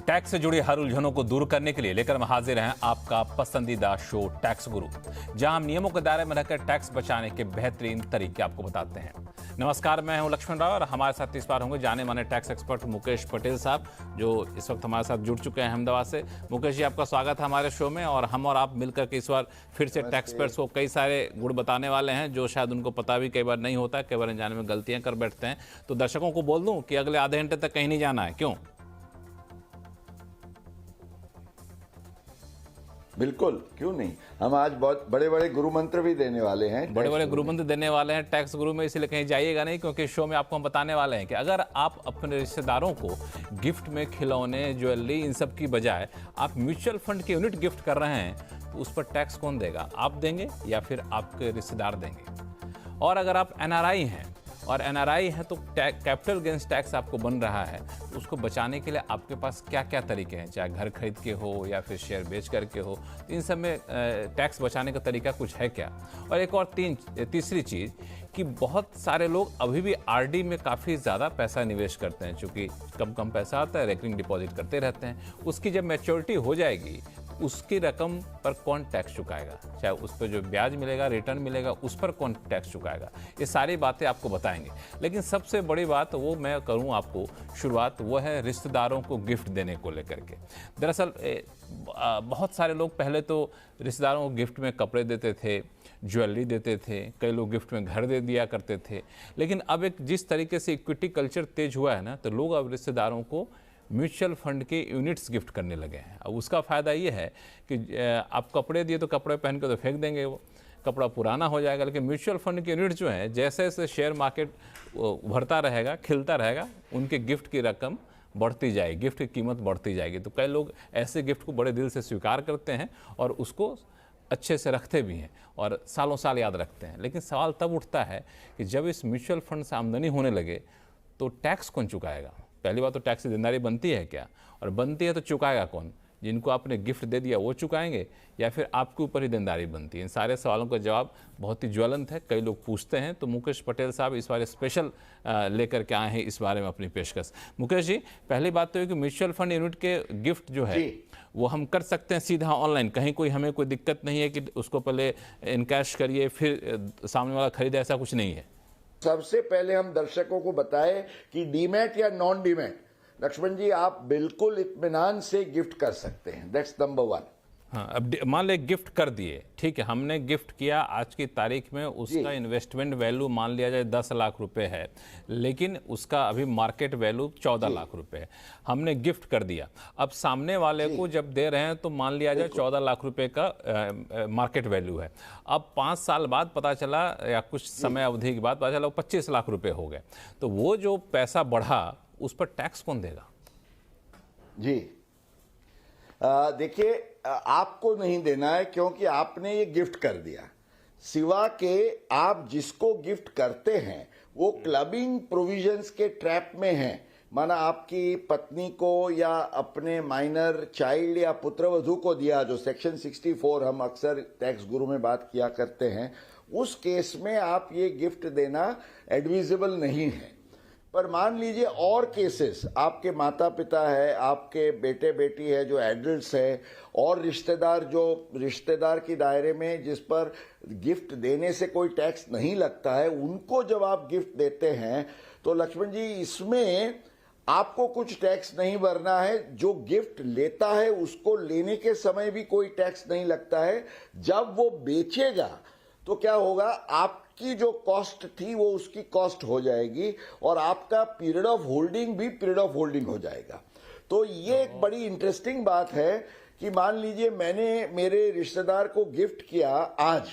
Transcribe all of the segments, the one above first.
Tax से जुड़ी हर उलझनों को दूर करने के लिए लेकर हम हाजिर हैं आपका पसंदीदा शो टैक्स गुरु, जहां हम नियमों के दायरे में रहकर टैक्स बचाने के बेहतरीन तरीके आपको बताते हैं। नमस्कार, मैं हूं लक्ष्मण राव और हमारे साथ इस बार होंगे जाने माने टैक्स एक्सपर्ट मुकेश पटेल साहब, जो इस वक्त हमारे साथ जुड़ चुके हैं अहमदाबाद से। मुकेश जी, आपका स्वागत है हमारे शो में। और हम और आप मिलकर के इस बार फिर से टैक्स एक्सपर्ट्स को कई सारे गुण बताने वाले हैं जो शायद उनको पता भी कई बार नहीं होता, कई बार जाने में गलतियां कर बैठते हैं। तो दर्शकों को बोल दूं कि अगले आधे घंटे तक कहीं नहीं जाना है। क्यों? बिल्कुल, क्यों नहीं। हम आज बहुत बड़े बड़े गुरु मंत्र भी देने वाले हैं, बड़े बड़े गुरु मंत्र देने वाले हैं टैक्स गुरु में, इसलिए कहीं जाइएगा नहीं, क्योंकि शो में आपको हम बताने वाले हैं कि अगर आप अपने रिश्तेदारों को गिफ्ट में खिलौने, ज्वेलरी, इन सब की बजाय आप म्यूचुअल फंड के यूनिट गिफ्ट कर रहे हैं, तो उस पर टैक्स कौन देगा? आप देंगे या फिर आपके रिश्तेदार देंगे? और अगर आप एनआरआई हैं और एनआरआई है तो कैपिटल गेन्स टैक्स आपको बन रहा है, तो उसको बचाने के लिए आपके पास क्या क्या तरीके हैं, चाहे घर खरीद के हो या फिर शेयर बेच करके हो, तो इन सब में टैक्स बचाने का तरीका कुछ है क्या? और एक और तीसरी चीज़ कि बहुत सारे लोग अभी भी आरडी में काफ़ी ज़्यादा पैसा निवेश करते हैं, चूँकि कम कम पैसा आता है, रेकरिंग डिपॉजिट करते रहते हैं। उसकी जब मैच्योरिटी हो जाएगी, उसकी रकम पर कौन टैक्स चुकाएगा? चाहे उस पर जो ब्याज मिलेगा, रिटर्न मिलेगा, उस पर कौन टैक्स चुकाएगा? ये सारी बातें आपको बताएंगे। लेकिन सबसे बड़ी बात वो मैं करूं आपको शुरुआत, वो है रिश्तेदारों को गिफ्ट देने को लेकर के। दरअसल बहुत सारे लोग पहले तो रिश्तेदारों को गिफ्ट में कपड़े देते थे, ज्वेलरी देते थे, कई लोग गिफ्ट में घर दे दिया करते थे। लेकिन अब एक जिस तरीके से इक्विटी कल्चर तेज हुआ है ना, तो लोग अब रिश्तेदारों को म्यूचुअल फंड के यूनिट्स गिफ्ट करने लगे हैं। अब उसका फ़ायदा ये है कि आप कपड़े दिए तो कपड़े पहन के तो फेंक देंगे, वो कपड़ा पुराना हो जाएगा। लेकिन म्यूचुअल फंड के यूनिट जो हैं, जैसे जैसे शेयर मार्केट उभरता रहेगा, खिलता रहेगा, उनके गिफ्ट की रकम बढ़ती जाएगी, गिफ्ट की कीमत बढ़ती जाएगी। तो कई लोग ऐसे गिफ्ट को बड़े दिल से स्वीकार करते हैं और उसको अच्छे से रखते भी हैं और सालों साल याद रखते हैं। लेकिन सवाल तब उठता है कि जब इस म्यूचुअल फंड से आमदनी होने लगे तो टैक्स कौन चुकाएगा? पहली बात तो टैक्स की देनदारी बनती है क्या, और बनती है तो चुकाएगा कौन? जिनको आपने गिफ्ट दे दिया वो चुकाएंगे या फिर आपके ऊपर ही देनदारी बनती है? इन सारे सवालों का जवाब बहुत ही ज्वलंत है, कई लोग पूछते हैं। तो मुकेश पटेल साहब इस बार स्पेशल लेकर के आए हैं इस बारे में अपनी पेशकश। मुकेश जी, पहली बात तो है कि म्यूचुअल फंड यूनिट के गिफ्ट जो है वो हम कर सकते हैं सीधा ऑनलाइन, कहीं कोई हमें कोई दिक्कत नहीं है कि उसको पहले इनकैश करिए फिर सामने वाला खरीदे, ऐसा कुछ नहीं है। सबसे पहले हम दर्शकों को बताएं कि डीमैट या नॉन डीमैट, लक्ष्मण जी, आप बिल्कुल इत्मीनान से गिफ्ट कर सकते हैं। That's number 1। हाँ, अब मान ले गिफ्ट कर दिए, ठीक है, हमने गिफ्ट किया, आज की तारीख में उसका इन्वेस्टमेंट वैल्यू मान लिया जाए 10 लाख रुपए है, लेकिन उसका अभी मार्केट वैल्यू 14 लाख रुपए है। हमने गिफ्ट कर दिया, अब सामने वाले को जब दे रहे हैं तो मान लिया जाए 14 लाख रुपए का मार्केट वैल्यू है। अब 5 साल बाद पता चला या कुछ समय अवधि के बाद पता चला 25 लाख रुपए हो गए, तो वो जो पैसा बढ़ा उस पर टैक्स कौन देगा? जी देखिए, आपको नहीं देना है क्योंकि आपने ये गिफ्ट कर दिया। सिवा के आप जिसको गिफ्ट करते हैं वो क्लबिंग प्रोविजंस के ट्रैप में हैं। माना आपकी पत्नी को या अपने माइनर चाइल्ड या पुत्रवधू को दिया, जो सेक्शन 64 हम अक्सर टैक्स गुरु में बात किया करते हैं, उस केस में आप ये गिफ्ट देना एडमिसिबल नहीं है। पर मान लीजिए और केसेस, आपके माता पिता है, आपके बेटे बेटी है जो एडल्ट्स है, और रिश्तेदार जो रिश्तेदार की दायरे में जिस पर गिफ्ट देने से कोई टैक्स नहीं लगता है, उनको जब आप गिफ्ट देते हैं तो लक्ष्मण जी इसमें आपको कुछ टैक्स नहीं भरना है। जो गिफ्ट लेता है उसको लेने के समय भी कोई टैक्स नहीं लगता है। जब वो बेचेगा तो क्या होगा, आपकी जो कॉस्ट थी वो उसकी कॉस्ट हो जाएगी और आपका पीरियड ऑफ होल्डिंग भी पीरियड ऑफ होल्डिंग हो जाएगा। तो ये एक बड़ी इंटरेस्टिंग बात है कि मान लीजिए मैंने मेरे रिश्तेदार को गिफ्ट किया आज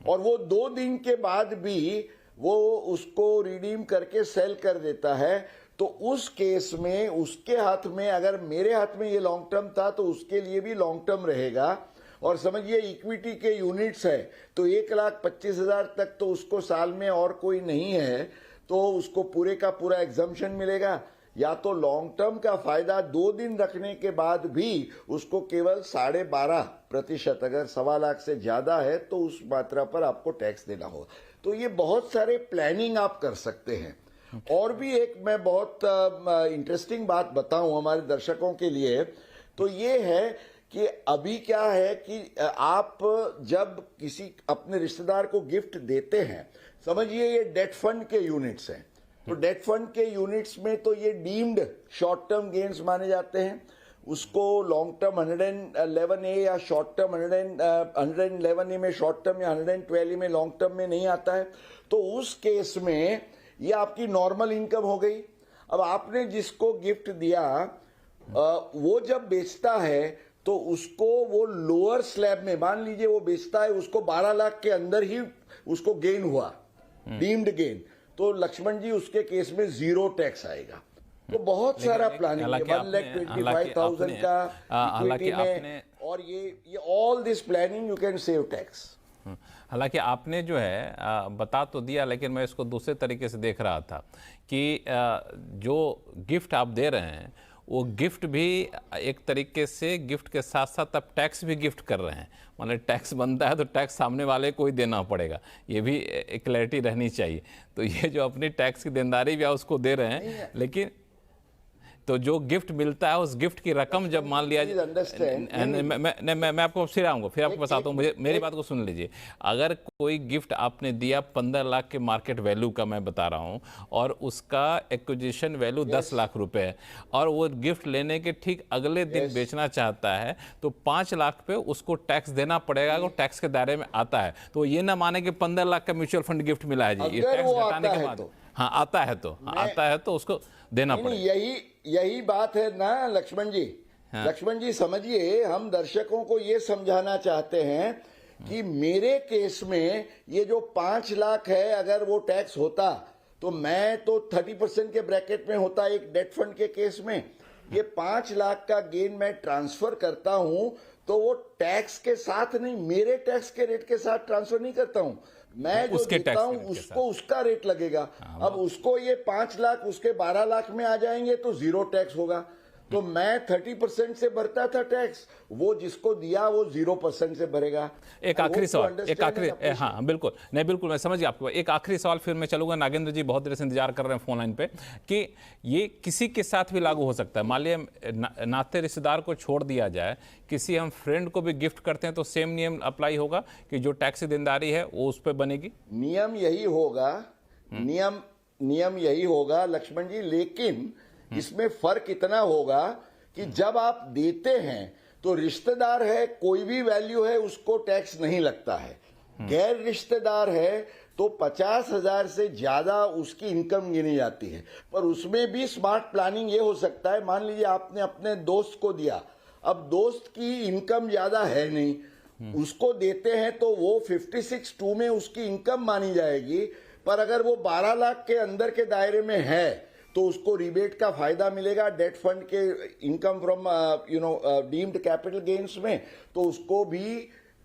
और वो 2 दिन के बाद भी वो उसको रिडीम करके सेल कर देता है, तो उस केस में उसके हाथ में, अगर मेरे हाथ में ये लॉन्ग टर्म था तो उसके लिए भी लॉन्ग टर्म रहेगा। और समझिए इक्विटी के यूनिट्स है तो 1,25,000 तक तो उसको साल में और कोई नहीं है, तो उसको पूरे का पूरा एग्जम्पशन मिलेगा। या तो लॉन्ग टर्म का फायदा 2 दिन रखने के बाद भी उसको केवल 12.5%, अगर 1.25 लाख से ज्यादा है तो उस मात्रा पर आपको टैक्स देना होगा। तो ये बहुत सारे प्लानिंग आप कर सकते हैं। और भी एक मैं बहुत इंटरेस्टिंग बात बताऊं हमारे दर्शकों के लिए, तो ये है कि अभी क्या है कि आप जब किसी अपने रिश्तेदार को गिफ्ट देते हैं, समझिए ये डेट फंड के यूनिट्स हैं, तो डेट फंड के यूनिट्स में तो ये डीम्ड शॉर्ट टर्म गेन्स माने जाते हैं, उसको लॉन्ग टर्म 111A या शॉर्ट टर्म 111A में शॉर्ट टर्म या 112A में लॉन्ग टर्म में नहीं आता है। तो उस केस में ये आपकी नॉर्मल इनकम हो गई। अब आपने जिसको गिफ्ट दिया वो जब बेचता है तो उसको वो लोअर स्लैब में, मान लीजिए वो बेचता है, उसको 12 लाख के अंदर ही उसको गेन हुआ, डीम्ड गेन, तो लक्ष्मण जी उसके केस में 0 टैक्स आएगा। तो बहुत सारा प्लानिंग है, 1,25,000 का इक्विटी में, और ये all this planning you can save tax. हालांकि आपने जो है बता तो दिया, लेकिन मैं इसको दूसरे तरीके से देख रहा था कि जो गिफ्ट आप दे रहे हैं वो गिफ्ट भी एक तरीके से गिफ्ट के साथ साथ आप टैक्स भी गिफ्ट कर रहे हैं, मतलब टैक्स बनता है तो टैक्स सामने वाले को ही देना पड़ेगा, ये भी एक क्लैरिटी रहनी चाहिए। तो ये जो अपनी टैक्स की देनदारी भी आप उसको दे रहे हैं, लेकिन तो जो गिफ्ट मिलता है उस गिफ्ट की रकम जब मान लिया मैं आपको फिर आऊंगा, फिर आपको बताता हूँ, मुझे मेरी बात को सुन लीजिए। अगर कोई गिफ्ट आपने दिया 15 लाख के मार्केट वैल्यू का मैं बता रहा हूँ, और उसका एक्विजिशन वैल्यू 10 लाख रुपए है, और वो गिफ्ट लेने के ठीक अगले दिन बेचना चाहता है, तो 5 लाख पे उसको टैक्स देना पड़ेगा, अगर टैक्स के दायरे में आता है। तो ये ना माने कि 15 लाख का म्यूचुअल फंड गिफ्ट मिला है जी, ये टैक्स घटाने के बाद, हाँ आता है तो उसको देना पड़ेगा। यही बात है ना लक्ष्मण जी। हाँ। लक्ष्मण जी समझिए, हम दर्शकों को ये समझाना चाहते हैं कि मेरे केस में ये जो 5 लाख है, अगर वो टैक्स होता तो मैं तो 30% के ब्रैकेट में होता एक डेट फंड के केस में। ये 5 लाख का गेन मैं ट्रांसफर करता हूं तो वो टैक्स के साथ नहीं, मेरे टैक्स के रेट के साथ ट्रांसफर नहीं करता हूं, मैं जो देता हूं उसको उसका रेट लगेगा। अब उसको ये 5 लाख उसके 12 लाख में आ जाएंगे तो 0 टैक्स होगा। तो मैं 30% से भरता था टैक्स, वो जिसको दिया वो 0% से भरेगा। एक आखिरी सवाल, हाँ बिल्कुल, नहीं बिल्कुल मैं समझ गया आपको। एक आखिरी सवाल फिर मैं चलूंगा, नागेंद्र जी बहुत देर से इंतजार कर रहे हैं फोन लाइन पे, कि ये किसी के साथ भी लागू हो सकता है। मान लिया नाते रिश्तेदार को छोड़ दिया जाए, किसी हम फ्रेंड को भी गिफ्ट करते हैं तो सेम नियम अप्लाई होगा कि जो टैक्स देनदारी है वो उस पर बनेगी? नियम यही होगा, नियम यही होगा लक्ष्मण जी, लेकिन इसमें फर्क इतना होगा कि जब आप देते हैं तो रिश्तेदार है, कोई भी वैल्यू है उसको टैक्स नहीं लगता है। गैर रिश्तेदार है तो 50,000 से ज्यादा उसकी इनकम गिनी जाती है। पर उसमें भी स्मार्ट प्लानिंग ये हो सकता है, मान लीजिए आपने अपने दोस्त को दिया, अब दोस्त की इनकम ज्यादा है नहीं, उसको देते हैं तो वो 56(2) में उसकी इनकम मानी जाएगी। पर अगर वो 12 लाख के अंदर के दायरे में है तो उसको रिबेट का फायदा मिलेगा डेट फंड के income from deemed capital gains में, तो उसको भी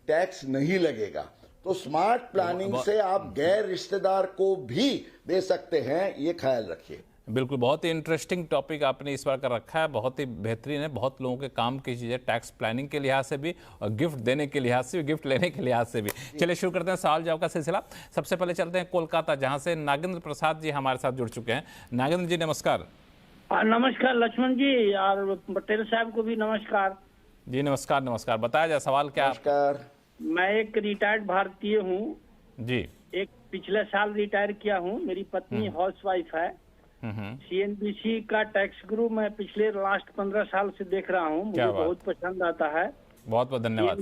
टैक्स नहीं लगेगा। तो स्मार्ट प्लानिंग से आप गैर रिश्तेदार को भी दे सकते हैं, ये ख्याल रखिए। बिल्कुल, बहुत ही इंटरेस्टिंग टॉपिक आपने इस बार कर रखा है, बहुत ही बेहतरीन है, बहुत लोगों के काम की चीज़ है, टैक्स प्लानिंग के लिहाज से भी और गिफ्ट देने के लिहाज से भी, गिफ्ट लेने के लिहाज से भी। चलिए शुरू करते हैं सवाल जवाब का सिलसिला। सबसे पहले चलते हैं कोलकाता, जहां से नागेंद्र प्रसाद जी हमारे साथ जुड़ चुके हैं। नागेंद्र जी नमस्कार। नमस्कार लक्ष्मण जी, और पटेल साहब को भी नमस्कार जी। नमस्कार नमस्कार, बताया जाए सवाल क्या? नमस्कार। मैं एक रिटायर्ड भारतीय हूँ जी। एक पिछले साल रिटायर किया हूँ, मेरी पत्नी हाउसवाइफ है। सीएनबीसी का टैक्स गुरु मैं पिछले लास्ट 15 साल से देख रहा हूँ, मुझे बहुत पसंद आता है। बहुत बहुत धन्यवाद।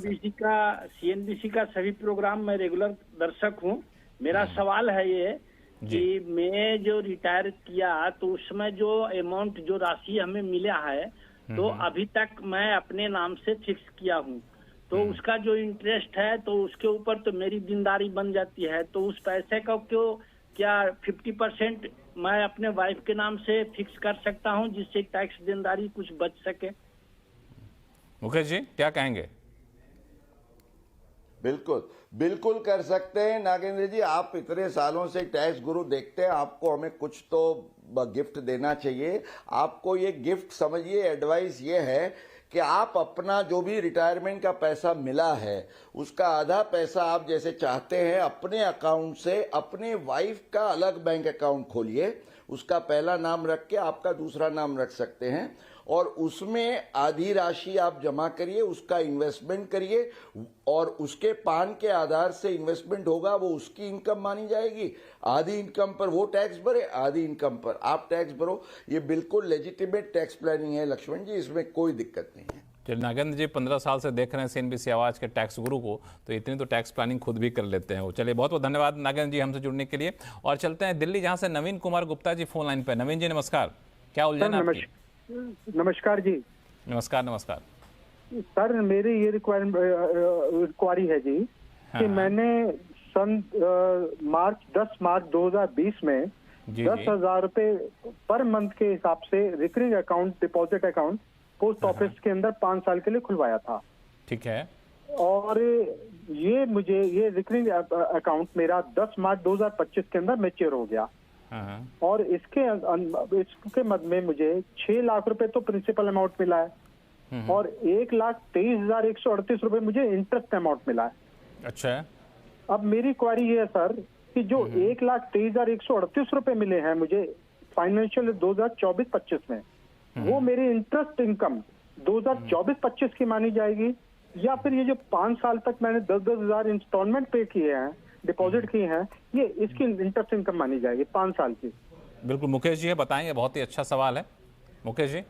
सीएनबीसी का सभी प्रोग्राम मैं रेगुलर दर्शक हूँ। मेरा सवाल है ये कि मैं जो रिटायर किया तो उसमें जो अमाउंट, जो राशि हमें मिला है, तो अभी तक मैं अपने नाम से फिक्स किया हूँ, तो उसका जो इंटरेस्ट है तो उसके ऊपर तो मेरी देनदारी बन जाती है। तो उस पैसे का क्या 50% मैं अपने वाइफ के नाम से फिक्स कर सकता हूं, जिससे टैक्स देनदारी कुछ बच सके? मुकेश जी क्या कहेंगे? बिल्कुल बिल्कुल कर सकते हैं नागेंद्र जी, आप इतने सालों से टैक्स गुरु देखते हैं, आपको हमें कुछ तो गिफ्ट देना चाहिए। आपको ये गिफ्ट समझिए, एडवाइस ये है कि आप अपना जो भी रिटायरमेंट का पैसा मिला है उसका आधा पैसा आप जैसे चाहते हैं अपने अकाउंट से अपने वाइफ का अलग बैंक अकाउंट खोलिए, उसका पहला नाम रख के आपका दूसरा नाम रख सकते हैं और उसमें आधी राशि आप जमा करिए, उसका इन्वेस्टमेंट करिए और उसके पान के आधार से इन्वेस्टमेंट होगा, वो उसकी इनकम मानी जाएगी। आधी इनकम पर वो टैक्स भरे, आधी इनकम पर आप टैक्स भरो। ये बिल्कुल लेजिटिमेट टैक्स प्लानिंग है लक्ष्मण जी, इसमें कोई दिक्कत नहीं है। चलिए नागेंद्र जी 15 साल से देख रहे हैं CNBC आवाज के टैक्स गुरु को, तो इतनी तो टैक्स प्लानिंग खुद भी कर लेते हैं वो। चलिए बहुत बहुत धन्यवाद नागेंद्र जी हमसे जुड़ने के लिए। और चलते हैं दिल्ली, जहां से नवीन कुमार गुप्ता जी फोन लाइन पे। नवीन जी नमस्कार, क्या उलझन है आपकी? नमस्कार जी। नमस्कार नमस्कार सर मेरी ये रिक्वायरी है जी कि मैंने सन 10 मार्च 2020 में 10,000 रुपए पर मंथ के हिसाब से recurring account, deposit account post office के अंदर 5 साल के लिए खुलवाया था। ठीक है। और ये रिकरिंग अकाउंट मेरा 10 मार्च 2025 के अंदर मैच्योर हो गया और इसके मद में मुझे 6 लाख रुपए तो प्रिंसिपल अमाउंट मिला है और 1,23,138 रुपए मुझे इंटरेस्ट अमाउंट मिला है। अच्छा। अब मेरी क्वारी ये है सर कि जो 1,23,138 रुपए मिले हैं मुझे फाइनेंशियल 2024-25 में, वो मेरी इंटरेस्ट इनकम 2024-25 की मानी जाएगी या फिर ये जो 5 साल तक मैंने 10-10 हजार इंस्टॉलमेंट पे किए हैं, डिपॉजिट किए हैं, ये इसकी इंटरेस्ट इनकम मानी जाएगी 5 साल की? बिल्कुल मुकेश जी बताएंगे, बहुत ही अच्छा सवाल है मुकेश जी।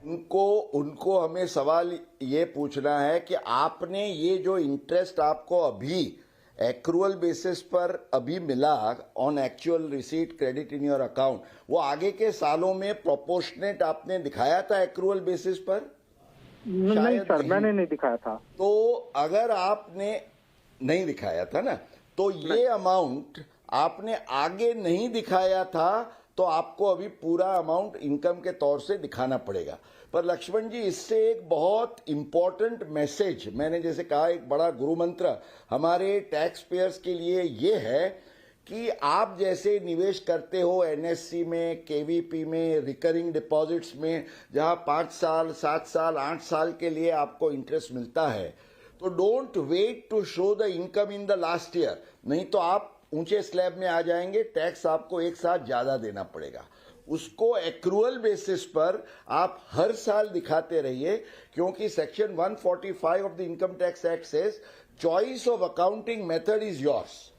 उनको हमें सवाल ये पूछना है कि आपने ये जो इंटरेस्ट आपको अभी एक्रूअल बेसिस पर अभी मिला on actual receipt credit in your account, वो आगे के सालों में प्रोपोर्शनेट आपने दिखाया था एक्रूअल बेसिस पर? नहीं सर, मैंने नहीं दिखाया था। तो अगर आपने नहीं दिखाया था ना, तो ये अमाउंट आपने आगे नहीं दिखाया था तो आपको अभी पूरा अमाउंट इनकम के तौर से दिखाना पड़ेगा। पर लक्ष्मण जी इससे एक बहुत इंपॉर्टेंट मैसेज, मैंने जैसे कहा एक बड़ा गुरु मंत्र हमारे टैक्स पेयर्स के लिए ये है कि आप जैसे निवेश करते हो एनएससी में, केवीपी में, रिकरिंग डिपॉजिट्स में, जहां 5 साल 7 साल 8 साल के लिए आपको इंटरेस्ट मिलता है, तो don't wait to show the income in the last year, नहीं तो आप ऊंचे स्लैब में आ जाएंगे, टैक्स आपको एक साथ ज्यादा देना पड़ेगा। उसको एक्रूअल बेसिस पर आप हर साल दिखाते रहिए, क्योंकि section 145 of the income tax act says choice of accounting method is yours.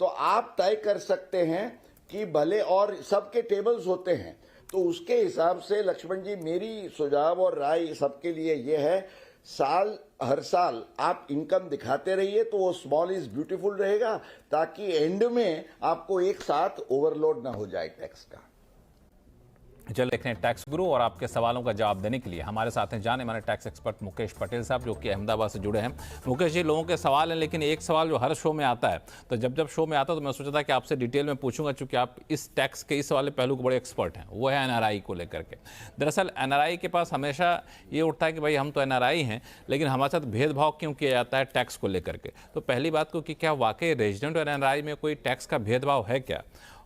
तो आप तय कर सकते हैं कि भले, और सबके टेबल्स होते हैं, तो उसके हिसाब से लक्ष्मण जी मेरी सुझाव और राय सबके लिए यह है, हर साल आप इनकम दिखाते रहिए, तो वो स्मॉल इज ब्यूटीफुल रहेगा, ताकि एंड में आपको एक साथ ओवरलोड ना हो जाए टैक्स का। चलिए देखते हैं टैक्स गुरु, और आपके सवालों का जवाब देने के लिए हमारे साथ हैं जाने माने टैक्स एक्सपर्ट मुकेश पटेल साहब, जो कि अहमदाबाद से जुड़े हैं। मुकेश जी, लोगों के सवाल हैं, लेकिन एक सवाल जो हर शो में आता है, तो जब शो में आता है तो मैं सोचा था कि आपसे डिटेल में पूछूंगा, चूंकि आप इस टैक्स के इस वाले पहलू के बड़े एक्सपर्ट हैं, वो है NRI को लेकर के। दरअसल NRI के पास हमेशा ये उठता है कि भाई हम तो NRI हैं, लेकिन हमारे साथ भेदभाव क्यों किया जाता है टैक्स को लेकर के। तो पहली बात को कि क्या वाकई रेजिडेंट और NRI में कोई टैक्स का भेदभाव है क्या,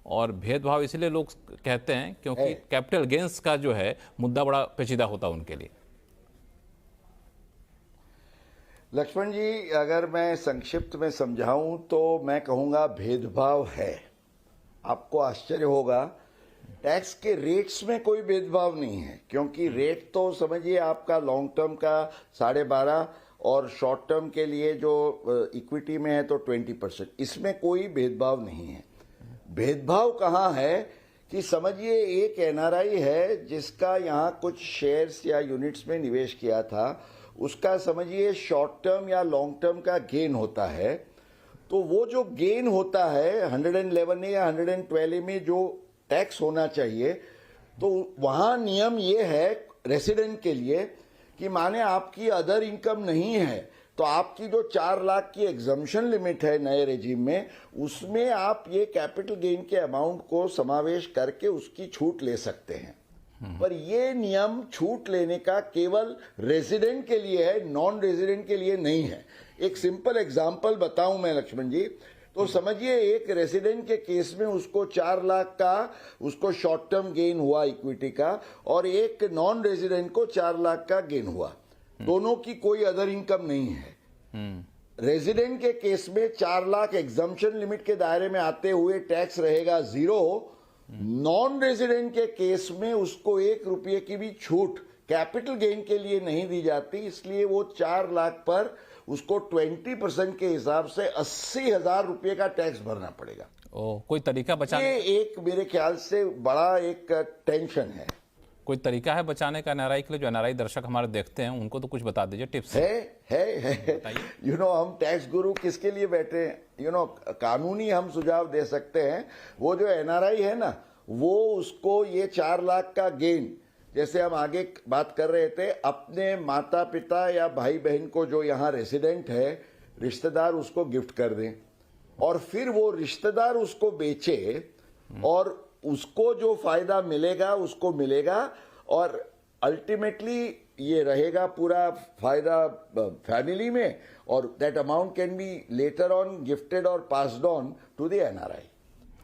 और भेदभाव इसलिए लोग कहते हैं क्योंकि कैपिटल गेंस का जो है मुद्दा बड़ा पेचीदा होता है उनके लिए। लक्ष्मण जी, अगर मैं संक्षिप्त में समझाऊं तो मैं कहूंगा भेदभाव है। आपको आश्चर्य होगा, टैक्स के रेट्स में कोई भेदभाव नहीं है, क्योंकि रेट तो समझिए आपका लॉन्ग टर्म का 12.5 और शॉर्ट टर्म के लिए जो इक्विटी में है तो 20%, इसमें कोई भेदभाव नहीं है। भेदभाव कहाँ है कि समझिए एक NRI है जिसका यहाँ कुछ शेयर्स या यूनिट्स में निवेश किया था, उसका समझिए शॉर्ट टर्म या लॉन्ग टर्म का गेन होता है, तो वो जो गेन होता है 111 या 112 में जो टैक्स होना चाहिए, तो वहाँ नियम ये है रेसिडेंट के लिए कि माने आपकी अदर इनकम नहीं है, तो आपकी जो 4 लाख की एग्जम्पशन लिमिट है नए रेजिम में, उसमें आप ये कैपिटल गेन के अमाउंट को समावेश करके उसकी छूट ले सकते हैं। पर ये नियम छूट लेने का केवल रेजिडेंट के लिए है, नॉन रेजिडेंट के लिए नहीं है। एक सिंपल एग्जांपल बताऊं मैं लक्ष्मण जी, तो समझिए एक रेसिडेंट के केस में उसको 4 लाख का उसको शॉर्ट टर्म गेन हुआ इक्विटी का, और एक नॉन रेसिडेंट को 4 लाख का गेन हुआ। दोनों की कोई अदर इनकम नहीं है। रेजिडेंट के केस में 4 लाख एग्जम्पशन लिमिट के दायरे में आते हुए टैक्स रहेगा 0। नॉन रेजिडेंट के केस में उसको 1 रुपये की भी छूट कैपिटल गेन के लिए नहीं दी जाती, इसलिए वो 4 लाख पर उसको 20% के हिसाब से 80,000 रुपये का टैक्स भरना पड़ेगा। कोई तरीका बचाने, ये एक मेरे ख्याल से बड़ा एक टेंशन है। कोई तरीका है बचाने का एनआरआई के लिए? जो एनआरआई दर्शक हमारे देखते हैं उनको तो कुछ बता दीजिए, टिप्स है। हम टैक्स गुरु किसके लिए बैठे हैं? कानूनी हम सुझाव दे सकते हैं। वो जो एनआरआई है ना, वो उसको ये 4 लाख का गेन, जैसे हम आगे बात कर रहे थे, अपने माता पिता या भाई बहन को जो यहाँ रेसिडेंट है रिश्तेदार उसको गिफ्ट कर दें, और फिर वो रिश्तेदार उसको बेचे और उसको जो फायदा मिलेगा उसको मिलेगा, और अल्टीमेटली ये रहेगा पूरा फायदा फैमिली में, और that amount can be later on gifted और passed on to the NRI.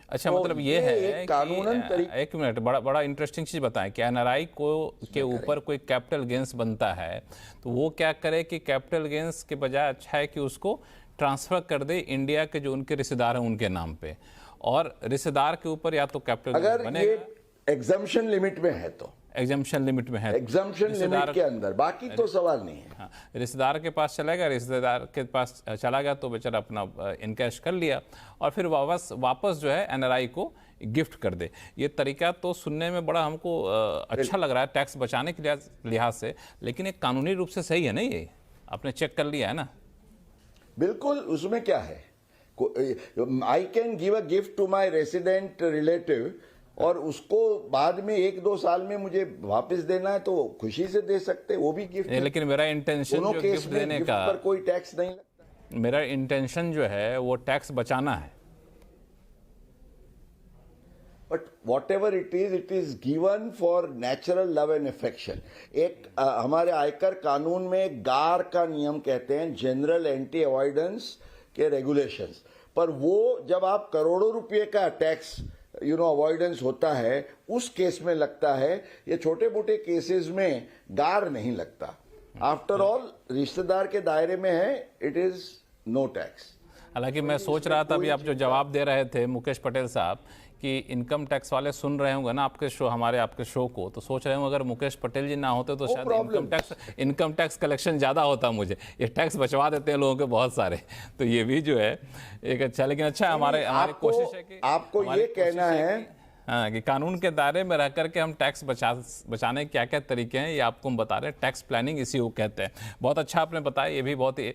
अच्छा, तो मतलब ये है कानूनन कि एक मिनट, बड़ा इंटरेस्टिंग चीज बताएं कि एनआरआई को के ऊपर कोई कैपिटल गेंस बनता है तो वो क्या करे कि कैपिटल गेंस के बजाय अच्छा है कि उसको ट्रांसफर कर दे इंडिया के जो उनके रिश्तेदार हैं उनके नाम पे, और रिश्तेदार के ऊपर या तो कैपिटल अगर बनेगा, ये एग्जम्पशन लिमिट में है तो एग्जम्पशन लिमिट में है, एग्जम्पशन लिमिट के अंदर, बाकी तो सवाल नहीं है। हाँ, रिश्तेदार के पास चलेगा, रिश्तेदार के पास चला गया तो बेचारा अपना इनकैश कर लिया और फिर वापस जो है एनआरआई को गिफ्ट कर दे। ये तरीका तो सुनने में बड़ा हमको अच्छा लग रहा है टैक्स बचाने के लिहाज से, लेकिन एक कानूनी रूप से सही है नहीं? ये आपने चेक कर लिया है ना? बिल्कुल, उसमें क्या है? I can give a gift to my resident relative और उसको बाद में 1-2 साल में मुझे वापस देना है तो खुशी से दे सकते, वो भी गिफ्ट है। लेकिन मेरा इंटेंशन जो गिफ्ट देने का, पर कोई टैक्स नहीं लगता। मेरा इंटेंशन जो है वो टैक्स बचाना है। But what ever it is given for natural love and affection. एक हमारे आयकर कानून में गार का नियम कहते हैं, जनरल एंटी अवॉइडेंस के रेगुलेशंस, पर वो जब आप करोड़ों रुपए का टैक्स अवॉइडेंस होता है उस केस में लगता है। ये छोटे मोटे केसेस में गार नहीं लगता। आफ्टर ऑल रिश्तेदार के दायरे में है, इट इज नो टैक्स। हालांकि मैं सोच रहा था अभी आप जो जवाब दे रहे थे मुकेश पटेल साहब कि इनकम टैक्स वाले सुन रहे होंगे ना आपके शो, हमारे आपके शो को, तो सोच रहे होंगे अगर मुकेश पटेल जी ना होते तो शायद इनकम टैक्स कलेक्शन ज़्यादा होता। मुझे ये टैक्स बचवा देते हैं लोगों के बहुत सारे, तो ये भी जो है एक अच्छा, लेकिन अच्छा हमारी कोशिश है कि आपको ये कहना है हाँ कि कानून के दायरे में रह करके हम टैक्स बचाने के क्या क्या तरीके हैं ये आपको हम बता रहे हैं। टैक्स प्लानिंग इसी को कहते हैं। बहुत अच्छा आपने बताया, ये भी बहुत ही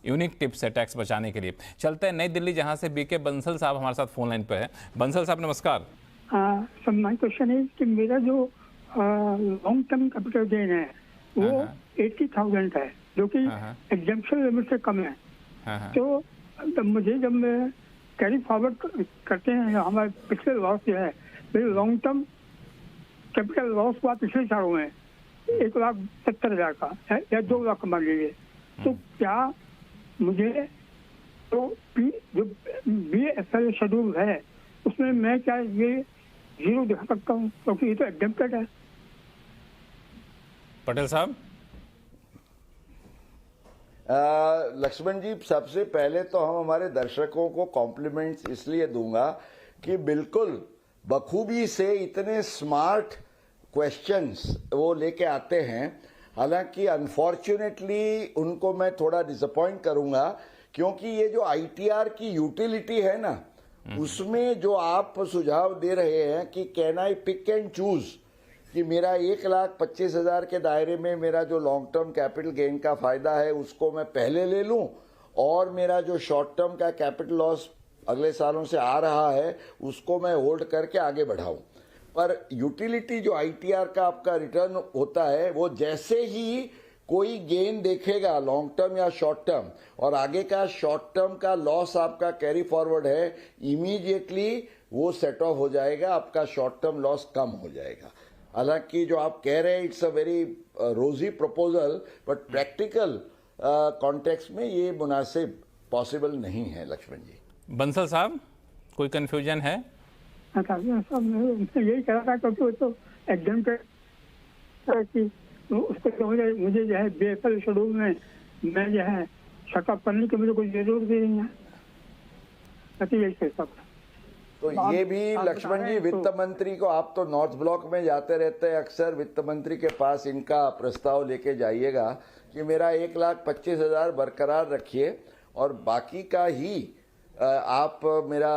यूनिक टिप्स है टैक्स बचाने के लिए। चलते हैं नई दिल्ली, जहां से बीके बंसल साहब हमारे साथ फोन लाइन पे है। बंसल साहब नमस्कार। सर माय क्वेश्चन है कि मेरा जो लॉन्ग टर्म कैपिटल गेन है वो 80,000 है, जो कि एग्जम्पशन लिमिट से कम है। तो मुझे जब मैं कैरी फॉरवर्ड करते हैं हमारे पिछले लॉस जो है, मेरे लॉन्ग टर्म कैपिटल लॉस हुआ पिछले सालों में 1,70,000 का या 2 लाख मान लीजिए, तो क्या मुझे तो जो BSL शेड्यूल है उसमें मैं क्या ये 0 दिखा सकता हूँ, क्योंकि ये तो एग्जम्प्टेड है? पटेल साहब। लक्ष्मण जी, सबसे पहले तो हम हमारे दर्शकों को कॉम्प्लीमेंट्स इसलिए दूंगा कि बिल्कुल बखूबी से इतने स्मार्ट क्वेश्चंस वो लेके आते हैं। हालांकि अनफॉर्चुनेटली उनको मैं थोड़ा डिसअपॉइंट करूंगा, क्योंकि ये जो ITR की यूटिलिटी है ना, उसमें जो आप सुझाव दे रहे हैं कि can I pick and choose, कि मेरा 1,25,000 के दायरे में मेरा जो लॉन्ग टर्म कैपिटल गेन का फायदा है उसको मैं पहले ले लूं, और मेरा जो शॉर्ट टर्म का कैपिटल लॉस अगले सालों से आ रहा है उसको मैं होल्ड करके आगे बढ़ाऊं। पर यूटिलिटी जो ITR का आपका रिटर्न होता है, वो जैसे ही कोई गेन देखेगा लॉन्ग टर्म या शॉर्ट टर्म, और आगे का शॉर्ट टर्म का लॉस आपका कैरी फॉरवर्ड है, इमीडिएटली वो सेट ऑफ हो जाएगा, आपका शॉर्ट टर्म लॉस कम हो जाएगा। हालांकि जो आप कह रहे हैं इट्स अ वेरी रोजी प्रपोजल, बट प्रैक्टिकल कॉन्टेक्स्ट में ये मुनासिब पॉसिबल नहीं है लक्ष्मण जी। बंसल साहब, कोई कंफ्यूजन है? हाँ साहब, मैं यही कह रहा था क्योंकि वो तो एग्जाम कि उसको तो मुझे जो है बेहतर शेड्यूल में मैं जो है शकअप करने की मुझे कोई जरूरत भी नहीं है। यही सब तो ये भी लक्ष्मण जी, वित्त मंत्री को, आप तो नॉर्थ ब्लॉक में जाते रहते हैं अक्सर, वित्त मंत्री के पास इनका प्रस्ताव लेके जाइएगा कि मेरा 1,25,000 बरकरार रखिए और बाकी का ही आप मेरा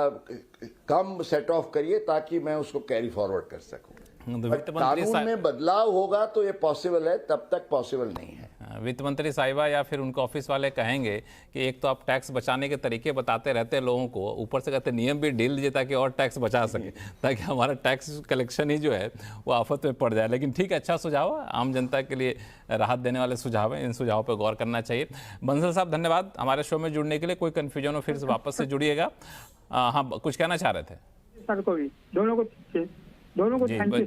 कम सेट ऑफ करिए ताकि मैं उसको कैरी फॉरवर्ड कर सकूं। कानून में बदलाव होगा तो ये पॉसिबल है, तब तक पॉसिबल नहीं है। वित्त मंत्री साहिबा या फिर उनके ऑफिस वाले कहेंगे कि एक तो आप टैक्स बचाने के तरीके बताते रहते हैं लोगों को, ऊपर से कहते नियम भी ढील दीजिए ताकि और टैक्स बचा सके, ताकि हमारा टैक्स कलेक्शन ही जो है वो आफत में पड़ जाए। लेकिन ठीक है, अच्छा सुझाव, आम जनता के लिए राहत देने वाले सुझाव हैं, इन सुझावों पर गौर करना चाहिए। बंसल साहब धन्यवाद हमारे शो में जुड़ने के लिए। कोई कन्फ्यूजन हो फिर से वापस से जुड़िएगा। हाँ, कुछ कहना चाह रहे थे? सर को भी, दोनों को थैंक यू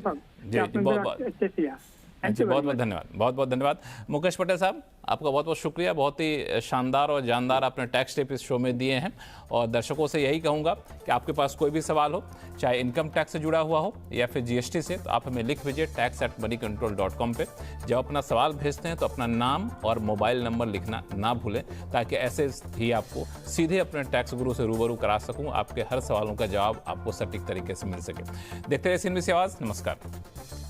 सर, बहुत बहुत धन्यवाद, बहुत बहुत धन्यवाद। मुकेश पटेल साहब, आपका बहुत बहुत शुक्रिया, बहुत ही शानदार और जानदार आपने टैक्स टिप इस शो में दिए हैं। और दर्शकों से यही कहूँगा कि आपके पास कोई भी सवाल हो, चाहे इनकम टैक्स से जुड़ा हुआ हो या फिर जीएसटी से, तो आप हमें लिख भेजिए tax@moneycontrol.com पे। जब अपना सवाल भेजते हैं तो अपना नाम और मोबाइल नंबर लिखना ना भूलें, ताकि ऐसे ही आपको सीधे अपने टैक्स गुरु से रूबरू करा सकूँ, आपके हर सवालों का जवाब आपको सटीक तरीके से मिल सके। देखते रहिए CNBC आवाज़। नमस्कार।